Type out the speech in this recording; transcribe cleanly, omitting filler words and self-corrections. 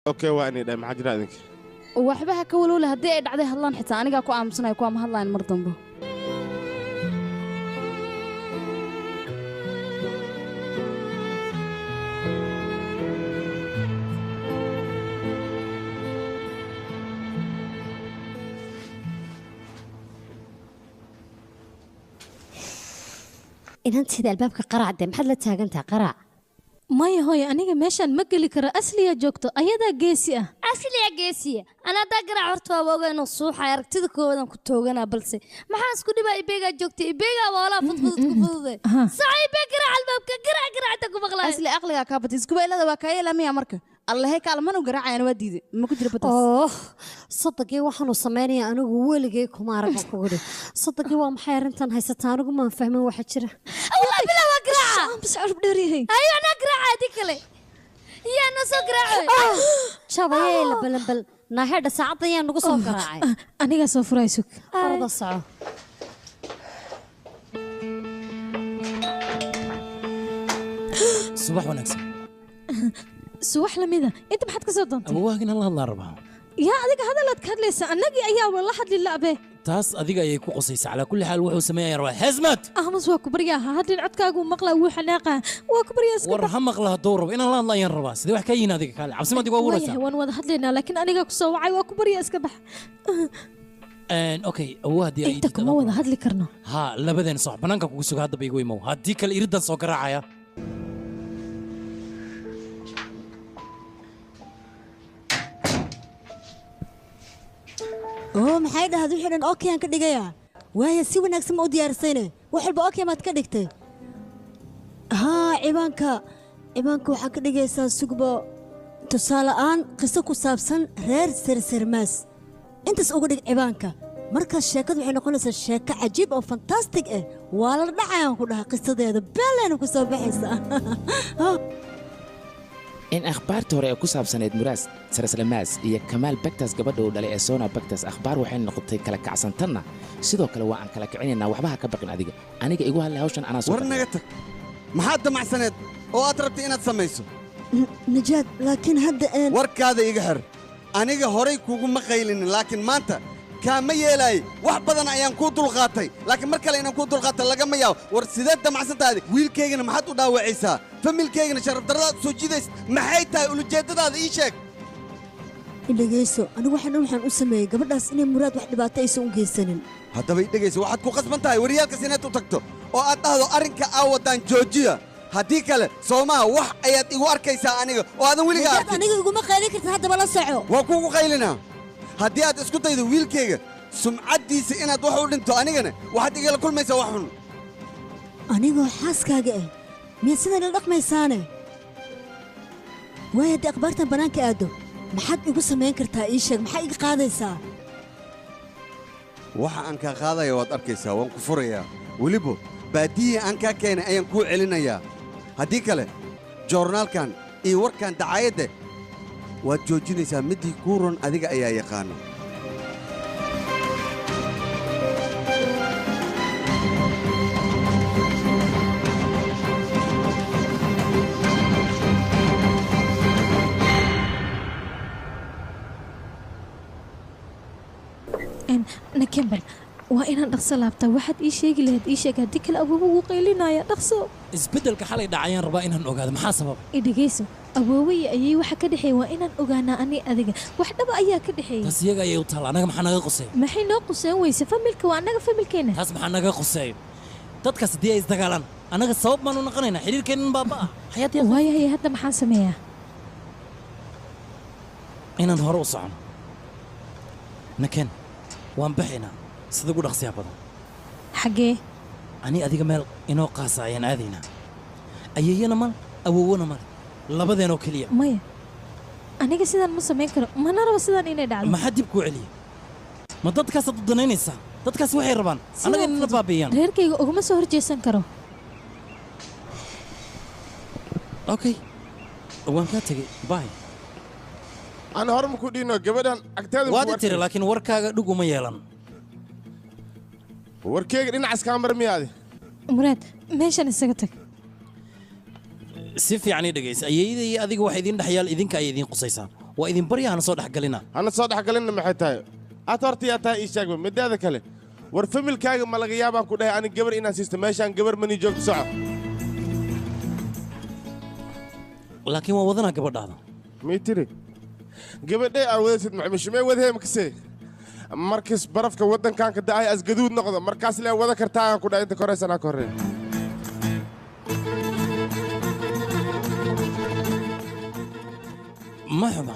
اوكي واني داي ما جرى ادك waxba ka walwala hadii ay dhacday hadlaan xitaa aniga ku aamusnay ku ma hadlaan mar dambe inantiida albaabka qaracde maxaad la taagantaa qarac maya hooyo aniga meeshaan ma geli karo asliya joogto ayadaa geesi ah asliya geesiya ana da garac horta waa ogeeno suuxa aragtida koodan ku toogana balse maxaa isku dhibaa ibeega joogtay ibeega wala fudfud ku fududay saay beekra albaabka garac ku maqlay asli aqliga ka batis kubeelada waa ka yeelamiya marka الله هيك على منو قرع أنا وديده ما كنت ربطت صدقي وحنو سمعني أنا وولقي كم أعرف أقوله صدقي وام حير أنت هاي ستانو ما فهموا واحد شره والله بلا وقرع بس عارف داري هي أيوة أنا قرع هذيك لي يا نص قرع شابه بل ناهد ساعة يا نقص قرع أنا قاعد سافر يسوق أرض الصعب صباح ونكسر سواح لميدا انت ما حد كسر دنتي أبوهاجن الله ربها يا أديك هذا لا تكلس أنجي أيام والله حد لله به تاس أديك أيكو قصيص على كل حال وحو سمية يروح حزمت أهمس وكبرياها هاد العد كاجو مقلة وحناقة وكبريا سكت ورهم مقلة دور إن الله ينربا سيدي واحد كاين هذيك قال عبس ما تقول ورثة وين وضح لنا لكن أنا كسر وعي وكبريا اسكبح أوكي أبوها دي أنت كم وضح هاد اللي كرنا ها لا بدين صح بنانك كوسو هذا بيقوي مو هديك الإرد صقرا عيا maxay dhahdo wixii okay aan ka dhigaya waaya si wanaagsan ma u diyaarsayne wax walba okay maad ka dhigtay cibaanka waxaa ka dhigaysaa sugbo tusaale aan qiso ku saabsan reer sirmaas intaas uga dhig cibaanka markaas sheekadu waxay noqonaysaa sheeko cajiib oo fantastic ah waa la dhacayaan ku dhaha qisadeeda beelena ku soo baxaysa in akhbaarta hore ee ku saabsaneed muraas sarsalamaas iyo kamaal baktas gabadha uu dhalay ee soona baktas akhbaar waxay noqotay kala kacsantanna sidoo kale waa aan kala kicinaynaa waxba ha ka baqin adiga aniga igu hadlay hawshan anaa soo war naga tag maxaad damacsaneed oo aad rabtay inaad samayso najaad laakiin hadda warkaada iga xir aniga horay kuguma qaylinin laakiin maanta kaama yeelaay wax badan ayaan kuu dulqaatay laakiin mar kale inaan kuu dulqaato lagama yaabo war sideed damacsantaadi wiilkaygana maxaad u dhaawacaysaa familkaygana sharaf daradaad soo jiidaysa maxay tahay ulujeeddadaada ii sheeg dhegayso anigu waxaan u sameeyey gabadhaas inay muraad wax dhibaato aysan u geysanin haddaba ii dhegayso waxaad ku qasban tahay waryaalkas inaad u tagto oo aad dhahdo arrinka aawadaan joojiya haddii kale soomaa wax ayaad igu arkaysaa aniga oo aadan weliga arkin aniga iguma qaylin kartid haddaba la soco waa kuugu qaylinaa haddii aad isku daydo wiilkayga sumcaddiisa inaad wax u dhinto anigana waxaad igala kulmaysaa wax xun anigoo xaaskaaga ah miyaad sidan ila dhaqmaysaane waay haddii akhbaartan bannaanka aaddo maxaad igu samayn kartaa ii sheeg maxaa iga qaadaysaa waxa aan kaa qaadaya waad arkaysaa waan ku furayaa weliba baadiyihii aan kaa keenay ayaan kuu celinayaa haddii kale joornaalkan iyo warkan dacaayadda waad joojinaysaa middii kuu ron adiga ayaa yaqaana نكمل وإن نقص لابتا واحد إيشيك اللي هاد إيشيك هديك الأبوه وقيلنا يا نقصو isbedel ka xalay dhacayaan rabaa inaan ogaado maxaa sabab idageyso awooway ayay waxa ka dhaxay waa inaan ogaana ani adiga wax dhaba ayaa ka dhaxay taas iyaga ayay u taal anaga maxaa naga qosay maxay noo qoseen weyse familka waa anaga familkeena taas maxaa naga qosay dadkaas hadii ay isdagaalaan anaga sabab maanu naqanaynaa xiriirkeenan baaba xayaatay waayahay hadda maxaan sameeyaa inaan hore u socono naken waan baxaynaa sida ugu dhaqsiyaa badan xagee ani adiga meel inoo qaasa ayaan aadaynaa ayeeyana mal awowana mal labadeenoo keliya maya aniga sidaan ma samayn karo mana rabo sidaan inay dhacdo maxaa dib kuu celiya ma dadkaasaad u danaynaysaa dadkaas waxay rabaan annaga inana baabi'iyaan reerkayga uguma soo horjeesan karo okay waan kaa tegey bay أنا هرم كودينو جبدان أكتاد waad tiri laakiin warkaaga dhug uma yeelan warkeyga dhinacaas kaa marmi aadi muraad meeshan isaga tag si fiican ii dhegaysa ayeeyada iyo adiga waxa idin dhaxyaal idinka ay idin qusaysaa waa idin barya hana soo dhexgalina hana soo dhexgalinna maxay tahay aad horta yaa tahay ii sheegba midaada kale war familkaaga ma laga yaabaan ku dhahay ani gabar inaan siisto meeshaan gabar mani joogto soco laakiin waa wadanaa gabadhaada mii tiri gabadhay aan wadaysid maxmishimee wadahee makasee markis barafka waddankan ka da'ay asgaduud noqdo markaas lee wada kartaa aan ku dhahay inta koraysanaa ka horreeya ma xuma